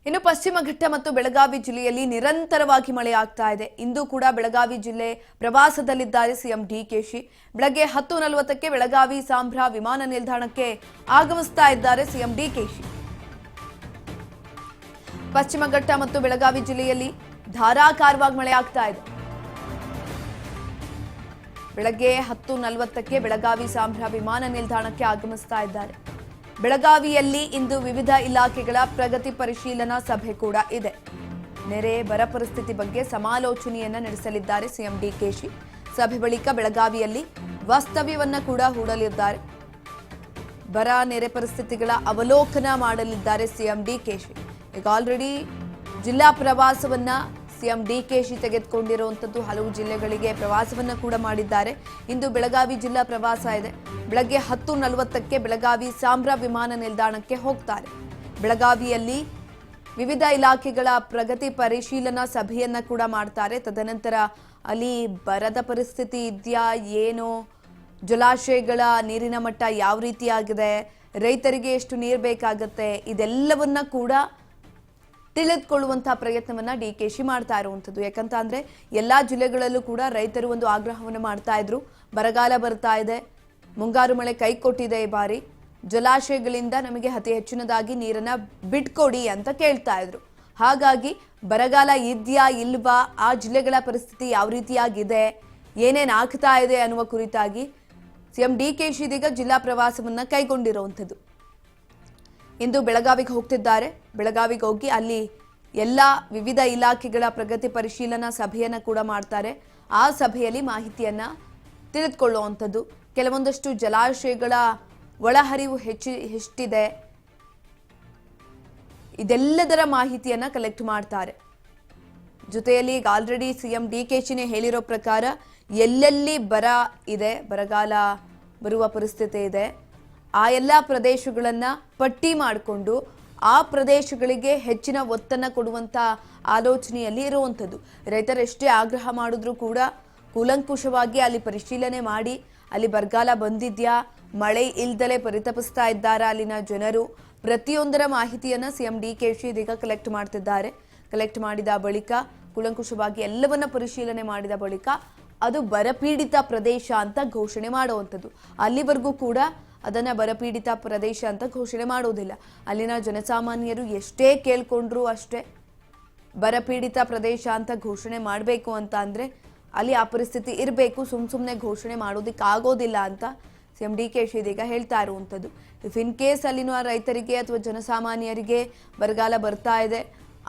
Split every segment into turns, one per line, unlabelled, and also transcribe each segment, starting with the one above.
ಇನ್ನು ಪಶ್ಚಿಮ ಘಟ್ಟ ಮತ್ತು ಬೆಳಗಾವಿ ಜಿಲ್ಲೆಯಲ್ಲಿ ನಿರಂತರವಾಗಿ ಮಳೆಯಾಗ್ತಾ ಇದೆ. ಇಂದು ಕೂಡ ಬೆಳಗಾವಿ ಜಿಲ್ಲೆ ಪ್ರವಾಸದಲ್ಲಿದ್ದಾರೆ ಸಿಎಂ ಡಿಕೆಶಿ. ಬೆಳಗ್ಗೆ 10:40ಕ್ಕೆ ಬೆಳಗಾವಿ ಸಾಂಬ್ರಾ ವಿಮಾನ ನಿಲ್ದಾಣಕ್ಕೆ ಆಗಮಿಸ್ತಾ ಇದ್ದಾರೆ ಸಿಎಂ ಡಿಕೆಶಿ. ಪಶ್ಚಿಮ ಘಟ್ಟ ಮತ್ತು ಬೆಳಗಾವಿ ಜಿಲ್ಲೆಯಲ್ಲಿ ಧಾರಾಕಾರವಾಗಿ ಮಳೆಯಾಗ್ತಾ ಇದೆ. ಬೆಳಗ್ಗೆ 10:40ಕ್ಕೆ ಬೆಳಗಾವಿ ಸಾಂಬ್ರಾ ವಿಮಾನ ನಿಲ್ದಾಣಕ್ಕೆ ಆಗಮಿಸ್ತಾ ಇದ್ದಾರೆ. ಬೆಳಗಾವಿಯಲ್ಲಿ ಇಂದು ವಿವಿಧ ಇಲಾಖೆಗಳ ಪ್ರಗತಿ ಪರಿಶೀಲನಾ ಸಭೆ ಕೂಡ ಇದೆ. ನೆರೆ ಬರ ಪರಿಸ್ಥಿತಿ ಬಗ್ಗೆ ಸಮಾಲೋಚನೆಯನ್ನ ನಡೆಸಲಿದ್ದಾರೆ ಸಿಎಂ ಡಿಕೆಶಿ. ಸಭೆ ಬಳಿಕ ಬೆಳಗಾವಿಯಲ್ಲಿ ವಾಸ್ತವ್ಯವನ್ನ ಕೂಡ ಹೂಡಲಿದ್ದಾರೆ. ಬರ ನೆರೆ ಪರಿಸ್ಥಿತಿಗಳ ಅವಲೋಕನ ಮಾಡಲಿದ್ದಾರೆ ಸಿಎಂ ಡಿಕೆಶಿ. ಈಗ ಆಲ್ರೆಡಿ ಜಿಲ್ಲಾ ಪ್ರವಾಸವನ್ನ ಸಿಎಂ ಡಿಕೆಶಿ ತೆಗೆದುಕೊಂಡಿರುವಂತದ್ದು ಹಲವು ಜಿಲ್ಲೆಗಳಿಗೆ ಪ್ರವಾಸವನ್ನ ಕೂಡ ಮಾಡಿದ್ದಾರೆ. ಇಂದು ಬೆಳಗಾವಿ ಜಿಲ್ಲಾ ಪ್ರವಾಸ ಇದೆ. ಬೆಳಗ್ಗೆ 10:40ಕ್ಕೆ ಬೆಳಗಾವಿ ಸಾಂಬ್ರಾ ವಿಮಾನ ನಿಲ್ದಾಣಕ್ಕೆ ಹೋಗ್ತಾರೆ. ಬೆಳಗಾವಿಯಲ್ಲಿ ವಿವಿಧ ಇಲಾಖೆಗಳ ಪ್ರಗತಿ ಪರಿಶೀಲನಾ ಸಭೆಯನ್ನ ಕೂಡ ಮಾಡ್ತಾರೆ. ತದನಂತರ ಅಲ್ಲಿ ಬರದ ಪರಿಸ್ಥಿತಿ ಇದೆಯಾ, ಏನು, ಜಲಾಶಯಗಳ ನೀರಿನ ಮಟ್ಟ ಯಾವ ರೀತಿಯಾಗಿದೆ, ರೈತರಿಗೆ ಎಷ್ಟು ನೀರು ಬೇಕಾಗುತ್ತೆ, ಇದೆಲ್ಲವನ್ನ ಕೂಡ ತಿಳಿದುಕೊಳ್ಳುವಂತಹ ಪ್ರಯತ್ನವನ್ನ ಡಿಕೆಶಿ ಮಾಡ್ತಾ ಇರುವಂಥದ್ದು. ಯಾಕಂತ ಅಂದ್ರೆ ಎಲ್ಲಾ ಜಿಲ್ಲೆಗಳಲ್ಲೂ ಕೂಡ ರೈತರು ಒಂದು ಆಗ್ರಹವನ್ನು ಮಾಡ್ತಾ ಇದ್ರು. ಬರಗಾಲ ಬರ್ತಾ ಇದೆ, ಮುಂಗಾರು ಮಳೆ ಕೈ ಕೊಟ್ಟಿದೆ, ಈ ಬಾರಿ ಜಲಾಶಯಗಳಿಂದ ನಮಗೆ ಅತಿ ಹೆಚ್ಚಿನದಾಗಿ ನೀರನ್ನ ಬಿಟ್ಕೊಡಿ ಅಂತ ಕೇಳ್ತಾ ಇದ್ರು. ಹಾಗಾಗಿ ಬರಗಾಲ ಇದೆಯಾ ಇಲ್ವಾ, ಆ ಜಿಲ್ಲೆಗಳ ಪರಿಸ್ಥಿತಿ ಯಾವ ರೀತಿಯಾಗಿದೆ, ಏನೇನ್ ಆಗ್ತಾ ಇದೆ ಅನ್ನುವ ಕುರಿತಾಗಿ ಸಿಎಂ ಡಿಕೆಶಿ ಇದೀಗ ಜಿಲ್ಲಾ ಪ್ರವಾಸವನ್ನ ಕೈಗೊಂಡಿರುವಂಥದ್ದು. ಇಂದು ಬೆಳಗಾವಿಗೆ ಹೋಗ್ತಿದ್ದಾರೆ. ಬೆಳಗಾವಿಗೆ ಹೋಗಿ ಅಲ್ಲಿ ಎಲ್ಲ ವಿವಿಧ ಇಲಾಖೆಗಳ ಪ್ರಗತಿ ಪರಿಶೀಲನಾ ಸಭೆಯನ್ನ ಕೂಡ ಮಾಡ್ತಾರೆ. ಆ ಸಭೆಯಲ್ಲಿ ಮಾಹಿತಿಯನ್ನ ತಿಳಿದುಕೊಳ್ಳುವಂಥದ್ದು, ಕೆಲವೊಂದಷ್ಟು ಜಲಾಶಯಗಳ ಒಳಹರಿವು ಎಷ್ಟಿದೆ, ಇದೆಲ್ಲದರ ಮಾಹಿತಿಯನ್ನ ಕಲೆಕ್ಟ್ ಮಾಡ್ತಾರೆ. ಜೊತೆಯಲ್ಲಿ ಈಗ ಆಲ್ರೆಡಿ ಸಿಎಂ ಡಿಕೆಶಿನೇ ಹೇಳಿರೋ ಪ್ರಕಾರ ಎಲ್ಲೆಲ್ಲಿ ಬರ ಇದೆ, ಬರಗಾಲ ಬರುವ ಪರಿಸ್ಥಿತಿ ಇದೆ, ಆ ಎಲ್ಲ ಪ್ರದೇಶಗಳನ್ನ ಪಟ್ಟಿ ಮಾಡಿಕೊಂಡು ಆ ಪ್ರದೇಶಗಳಿಗೆ ಹೆಚ್ಚಿನ ಒತ್ತನ್ನು ಕೊಡುವಂತ ಆಲೋಚನೆಯಲ್ಲಿ ಇರುವಂಥದ್ದು. ರೈತರು ಎಷ್ಟೇ ಆಗ್ರಹ ಮಾಡಿದ್ರೂ ಕೂಡ ಕೂಲಂಕುಷವಾಗಿ ಅಲ್ಲಿ ಪರಿಶೀಲನೆ ಮಾಡಿ ಅಲ್ಲಿ ಬರಗಾಲ ಬಂದಿದ್ಯಾ, ಮಳೆ ಇಲ್ದಲೇ ಪರಿತಪಿಸ್ತಾ ಇದ್ದಾರಾ ಅಲ್ಲಿನ ಜನರು, ಪ್ರತಿಯೊಂದರ ಮಾಹಿತಿಯನ್ನ ಸಿಎಂ ಡಿಕೆಶಿ ಇದೀಗ ಕಲೆಕ್ಟ್ ಮಾಡ್ತಿದ್ದಾರೆ. ಕಲೆಕ್ಟ್ ಮಾಡಿದ ಬಳಿಕ ಕೂಲಂಕುಷವಾಗಿ ಎಲ್ಲವನ್ನ ಪರಿಶೀಲನೆ ಮಾಡಿದ ಬಳಿಕ ಅದು ಬರಪೀಡಿತ ಪ್ರದೇಶ ಅಂತ ಘೋಷಣೆ ಮಾಡುವಂಥದ್ದು. ಅಲ್ಲಿವರೆಗೂ ಕೂಡ ಅದನ್ನ ಬರಪೀಡಿತ ಪ್ರದೇಶ ಅಂತ ಘೋಷಣೆ ಮಾಡೋದಿಲ್ಲ. ಅಲ್ಲಿನ ಜನಸಾಮಾನ್ಯರು ಎಷ್ಟೇ ಕೇಳ್ಕೊಂಡ್ರು ಅಷ್ಟೇ, ಬರಪೀಡಿತ ಪ್ರದೇಶ ಅಂತ ಘೋಷಣೆ ಮಾಡಬೇಕು ಅಂತ ಅಂದ್ರೆ ಅಲ್ಲಿ ಆ ಪರಿಸ್ಥಿತಿ ಇರಬೇಕು, ಸುಮ್ಮನೆ ಘೋಷಣೆ ಮಾಡೋದಕ್ಕಾಗೋದಿಲ್ಲ ಅಂತ ಸಿಎಂ ಡಿಕೆಶಿ ಇದೀಗ ಹೇಳ್ತಾ ಇರುವಂಥದ್ದು. ಇಫ್ ಇನ್ ಕೇಸ್ ಅಲ್ಲಿನ ರೈತರಿಗೆ ಅಥವಾ ಜನಸಾಮಾನ್ಯರಿಗೆ ಬರಗಾಲ ಬರ್ತಾ ಇದೆ,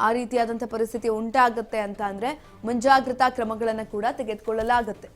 ಆ ರೀತಿಯಾದಂಥ ಪರಿಸ್ಥಿತಿ ಉಂಟಾಗುತ್ತೆ ಅಂತ ಅಂದ್ರೆ ಮುಂಜಾಗ್ರತಾ ಕ್ರಮಗಳನ್ನು ಕೂಡ ತೆಗೆದುಕೊಳ್ಳಲಾಗುತ್ತೆ.